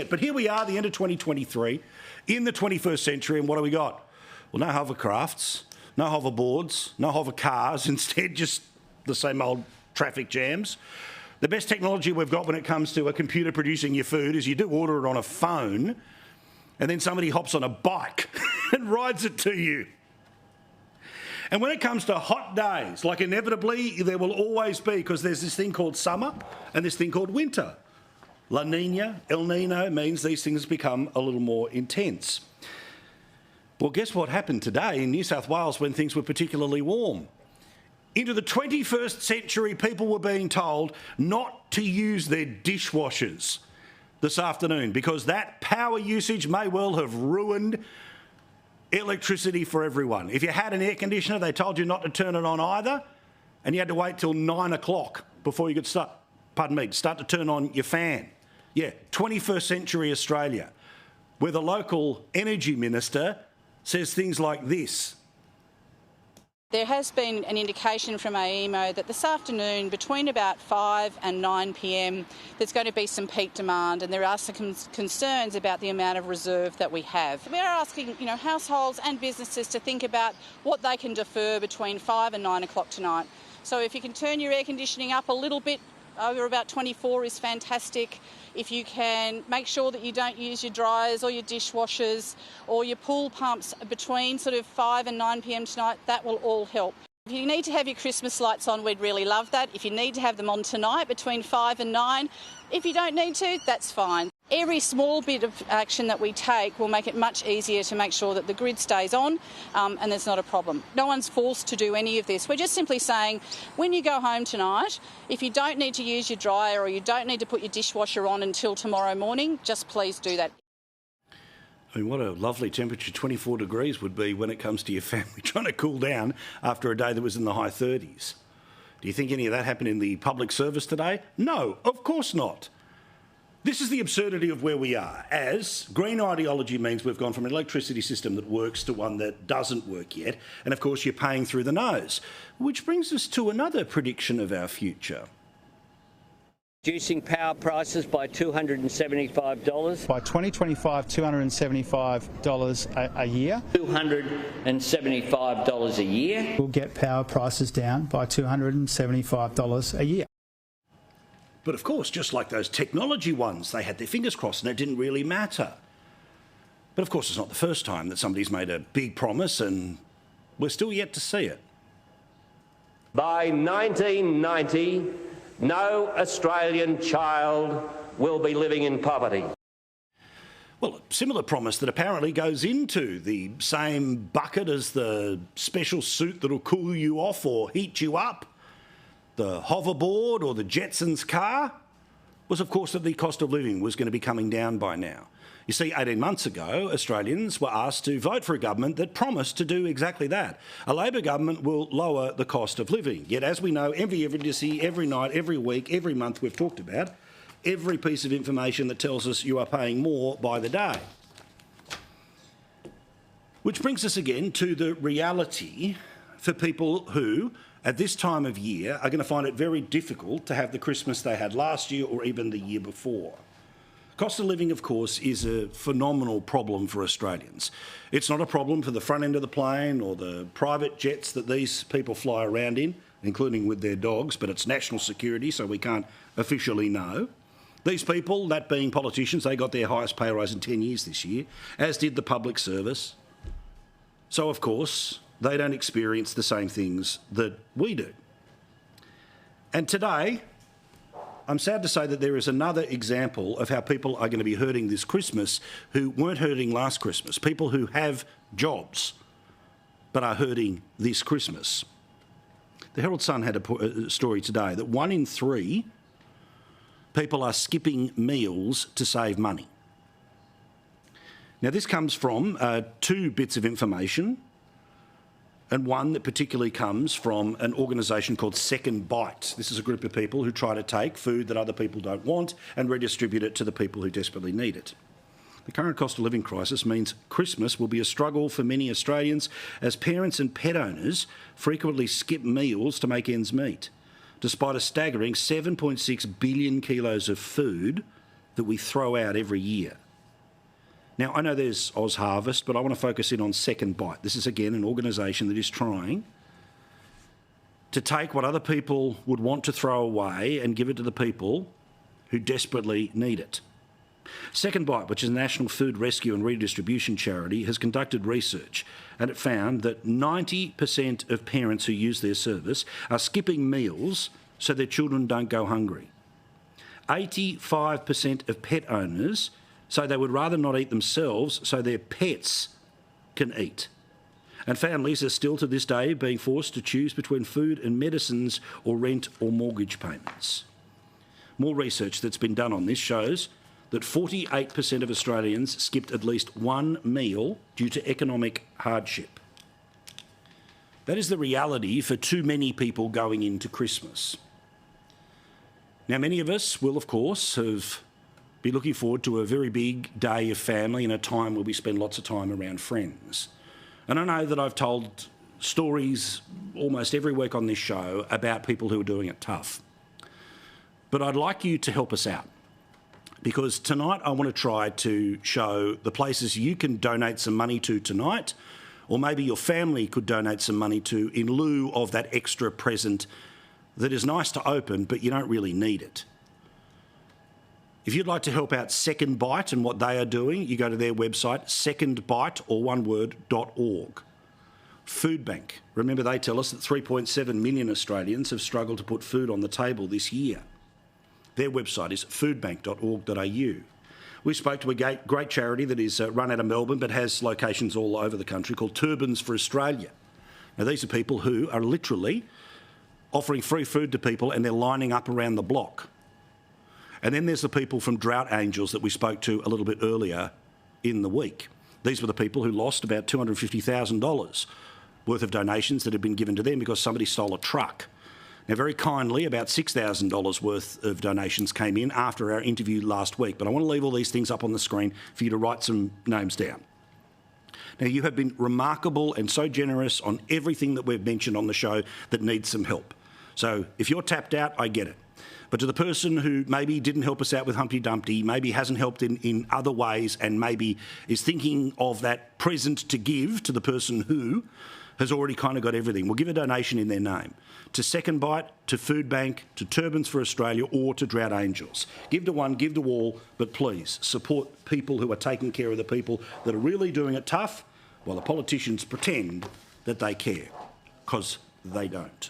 it. But here we are, the end of 2023, in the 21st century, and what do we got? Well, no hovercrafts, no hoverboards, no hover cars, instead just the same old traffic jams. The best technology we've got when it comes to a computer producing your food is you do order it on a phone, and then somebody hops on a bike and rides it to you. And when it comes to hot days, like inevitably there will always be, because there's this thing called summer and this thing called winter. La Nina, El Nino means these things become a little more intense. Well, guess what happened today in New South Wales when things were particularly warm? Into the 21st century, people were being told not to use their dishwashers this afternoon because that power usage may well have ruined electricity for everyone. If you had an air conditioner, they told you not to turn it on either, and you had to wait till 9 o'clock before you could start to turn on your fan. Yeah, 21st century Australia, where the local energy minister says things like this. There has been an indication from AEMO that this afternoon, between about 5 and 9 p.m, there's going to be some peak demand, and there are some concerns about the amount of reserve that we have. We're asking, households and businesses to think about what they can defer between 5 and 9 o'clock tonight. So if you can turn your air conditioning up a little bit, over about 24 is fantastic. If you can make sure that you don't use your dryers or your dishwashers or your pool pumps between sort of 5 and 9 p.m. tonight, that will all help. If you need to have your Christmas lights on, we'd really love that. If you need to have them on tonight between 5 and 9, if you don't need to, that's fine. Every small bit of action that we take will make it much easier to make sure that the grid stays on and there's not a problem. No one's forced to do any of this. We're just simply saying when you go home tonight, if you don't need to use your dryer or you don't need to put your dishwasher on until tomorrow morning, just please do that. I mean, what a lovely temperature 24 degrees would be when it comes to your family trying to cool down after a day that was in the high 30s. Do you think any of that happened in the public service today? No, of course not. This is the absurdity of where we are, as green ideology means we've gone from an electricity system that works to one that doesn't work yet, and of course you're paying through the nose. Which brings us to another prediction of our future. Reducing power prices by $275. By 2025, $275 a year. $275 a year. We'll get power prices down by $275 a year. But of course, just like those technology ones, they had their fingers crossed and it didn't really matter. But of course, it's not the first time that somebody's made a big promise and we're still yet to see it. By 1990, no Australian child will be living in poverty. Well, a similar promise that apparently goes into the same bucket as the special suit that'll cool you off or heat you up, the hoverboard or the Jetsons car, was of course that the cost of living was going to be coming down by now. You see, 18 months ago, Australians were asked to vote for a government that promised to do exactly that. A Labor government will lower the cost of living. Yet, as we know, every night, every week, every month we've talked about, every piece of information that tells us you are paying more by the day. Which brings us again to the reality for people who, at this time of year, are going to find it very difficult to have the Christmas they had last year or even the year before. Cost of living, of course, is a phenomenal problem for Australians. It's not a problem for the front end of the plane or the private jets that these people fly around in, including with their dogs, but it's national security, so we can't officially know. These people, that being politicians, they got their highest pay rise in 10 years this year, as did the public service. So, of course, they don't experience the same things that we do. And today, I'm sad to say that there is another example of how people are going to be hurting this Christmas who weren't hurting last Christmas. People who have jobs but are hurting this Christmas. The Herald Sun had a story today that 1 in 3 people are skipping meals to save money. Now, this comes from 2 bits of information, and one that particularly comes from an organisation called Second Bite. This is a group of people who try to take food that other people don't want and redistribute it to the people who desperately need it. The current cost of living crisis means Christmas will be a struggle for many Australians as parents and pet owners frequently skip meals to make ends meet, despite a staggering 7.6 billion kilos of food that we throw out every year. Now, I know there's OzHarvest, but I want to focus in on Second Bite. This is, again, an organisation that is trying to take what other people would want to throw away and give it to the people who desperately need it. Second Bite, which is a national food rescue and redistribution charity, has conducted research, and it found that 90% of parents who use their service are skipping meals so their children don't go hungry. 85% of pet owners say they would rather not eat themselves so their pets can eat. And families are still to this day being forced to choose between food and medicines or rent or mortgage payments. More research that's been done on this shows that 48% of Australians skipped at least one meal due to economic hardship. That is the reality for too many people going into Christmas. Now, many of us will, of course, be looking forward to a very big day of family and a time where we spend lots of time around friends. And I know that I've told stories almost every week on this show about people who are doing it tough. But I'd like you to help us out, because tonight I want to try to show the places you can donate some money to tonight, or maybe your family could donate some money to in lieu of that extra present that is nice to open, but you don't really need it. If you'd like to help out Second Bite and what they are doing, you go to their website, secondbite, or one word, .org. Foodbank. Remember, they tell us that 3.7 million Australians have struggled to put food on the table this year. Their website is foodbank.org.au. We spoke to a great charity that is run out of Melbourne but has locations all over the country called Turbans for Australia. Now, these are people who are literally offering free food to people and they're lining up around the block. And then there's the people from Drought Angels that we spoke to a little bit earlier in the week. These were the people who lost about $250,000 worth of donations that had been given to them because somebody stole a truck. Now, very kindly, about $6,000 worth of donations came in after our interview last week, but I want to leave all these things up on the screen for you to write some names down. Now, you have been remarkable and so generous on everything that we've mentioned on the show that needs some help. So if you're tapped out, I get it. But to the person who maybe didn't help us out with Humpty Dumpty, maybe hasn't helped in other ways, and maybe is thinking of that present to give to the person who has already kind of got everything, we'll give a donation in their name to Second Bite, to Foodbank, to Turbans for Australia, or to Drought Angels. Give to one, give to all, but please support people who are taking care of the people that are really doing it tough, while the politicians pretend that they care, because they don't.